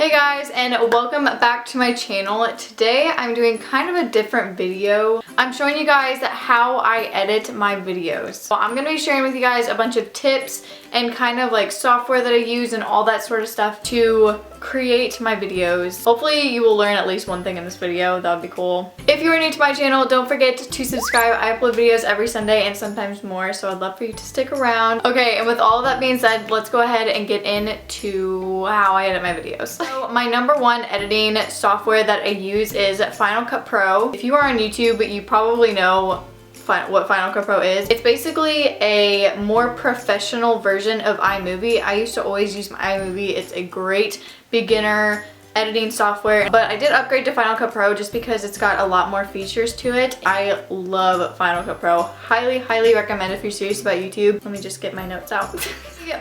Hey guys, and welcome back to my channel. Today I'm doing kind of a different video. I'm showing you guys how I edit my videos. So I'm going to be sharing with you guys a bunch of tips and kind of like software that I use and all that sort of stuff to create my videos. Hopefully you will learn at least one thing in this video. That would be cool. If you are new to my channel, don't forget to subscribe. I upload videos every Sunday and sometimes more, so I'd love for you to stick around. Okay, and with all of that being said, let's go ahead and get into how I edit my videos. So my number one editing software that I use is Final Cut Pro. If you are on YouTube, you probably know what Final Cut Pro is. It's basically a more professional version of iMovie. I used to always use my iMovie. It's a great beginner editing software, but I did upgrade to Final Cut Pro just because it's got a lot more features to it. I love Final Cut Pro. Highly recommend if you're serious about YouTube. Let me just get my notes out.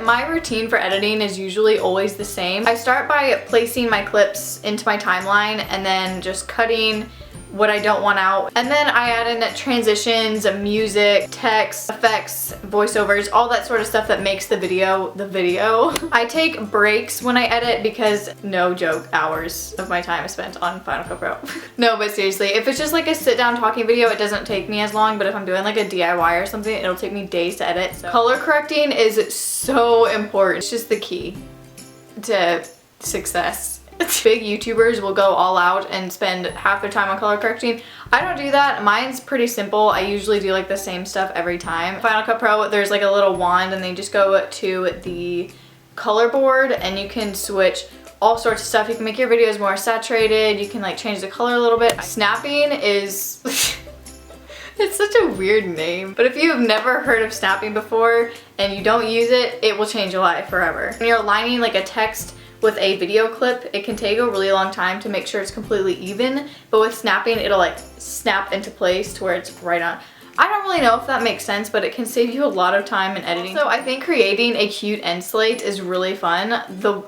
My routine for editing is usually always the same. I start by placing my clips into my timeline and then just cutting what I don't want out. And then I add in transitions, music, text, effects, voiceovers, all that sort of stuff that makes the video the video. I take breaks when I edit because, no joke, hours of my time is spent on Final Cut Pro. No, but seriously, if it's just like a sit down talking video, it doesn't take me as long, but if I'm doing like a DIY or something, it'll take me days to edit. So color correcting is so important. It's just the key to success. Big YouTubers will go all out and spend half their time on color correcting. I don't do that. Mine's pretty simple. I usually do like the same stuff every time. Final Cut Pro, there's like a little wand and then you just go to the color board and you can switch all sorts of stuff. You can make your videos more saturated. You can like change the color a little bit. Snapping is it's such a weird name, but if you've never heard of snapping before and you don't use it, it will change your life forever. When you're aligning like a text with a video clip, it can take a really long time to make sure it's completely even, but with snapping, it'll like snap into place to where it's right on. I don't really know if that makes sense, but it can save you a lot of time in editing. So I think creating a cute end slate is really fun.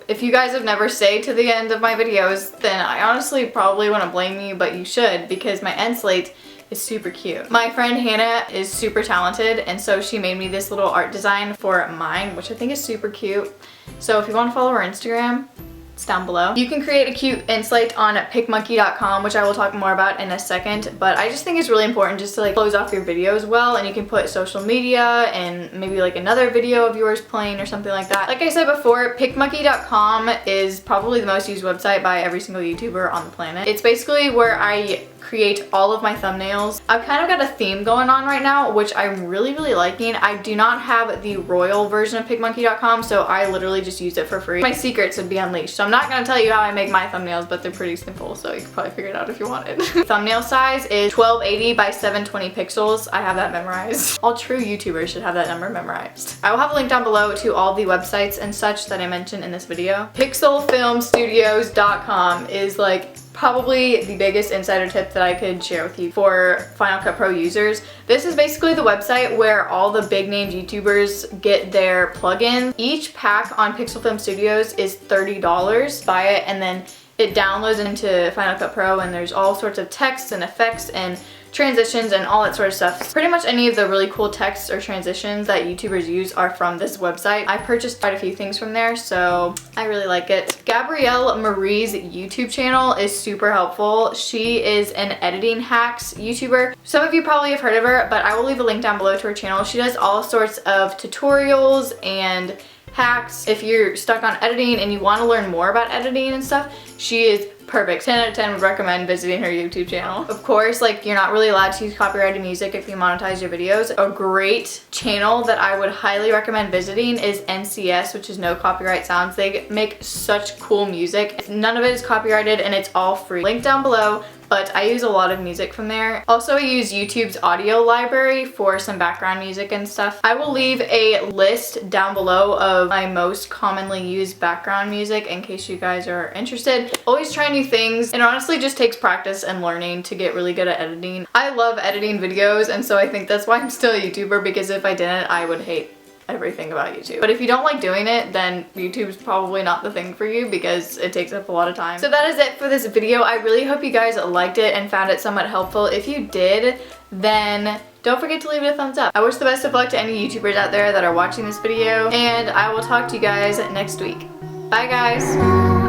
If you guys have never stayed to the end of my videos, then I honestly probably wouldn't blame you, but you should, because my end slate is super cute. My friend Hannah is super talented, and so she made me this little art design for mine, which I think is super cute. So if you want to follow her Instagram, it's down below. You can create a cute end slate on PicMonkey.com, which I will talk more about in a second, but I just think it's really important just to like close off your videos well, and you can put social media and maybe like another video of yours playing or something like that. Like I said before, PicMonkey.com is probably the most used website by every single YouTuber on the planet. It's basically where I create all of my thumbnails. I've kind of got a theme going on right now, which I'm really liking. I do not have the royal version of PicMonkey.com, so I literally just use it for free. My secrets would be unleashed, so I'm not gonna tell you how I make my thumbnails, but they're pretty simple, so you could probably figure it out if you wanted. Thumbnail size is 1280 by 720 pixels. I have that memorized. All true YouTubers should have that number memorized. I will have a link down below to all the websites and such that I mentioned in this video. Pixelfilmstudios.com is like probably the biggest insider tip that I could share with you for Final Cut Pro users. This is basically the website where all the big name YouTubers get their plugin. Each pack on Pixel Film Studios is $30. Buy it and then it downloads into Final Cut Pro, and there's all sorts of text and effects and transitions and all that sort of stuff. Pretty much any of the really cool texts or transitions that YouTubers use are from this website. I purchased quite a few things from there, so I really like it. Gabrielle Marie's YouTube channel is super helpful. She is an editing hacks YouTuber. Some of you probably have heard of her, but I will leave a link down below to her channel. She does all sorts of tutorials and hacks. If you're stuck on editing and you want to learn more about editing and stuff, she is perfect. 10 out of 10 would recommend visiting her YouTube channel. Of course, like, you're not really allowed to use copyrighted music if you monetize your videos. A great channel that I would highly recommend visiting is NCS, which is No Copyright Sounds. They make such cool music. None of it is copyrighted and it's all free. Link down below. But I use a lot of music from there. Also, I use YouTube's audio library for some background music and stuff. I will leave a list down below of my most commonly used background music in case you guys are interested. Always try new things. It honestly just takes practice and learning to get really good at editing. I love editing videos, and so I think that's why I'm still a YouTuber, because if I didn't, I would hate everything about YouTube. But if you don't like doing it, then YouTube's probably not the thing for you because it takes up a lot of time. So that is it for this video. I really hope you guys liked it and found it somewhat helpful. If you did, then don't forget to leave it a thumbs up. I wish the best of luck to any YouTubers out there that are watching this video, and I will talk to you guys next week. Bye guys!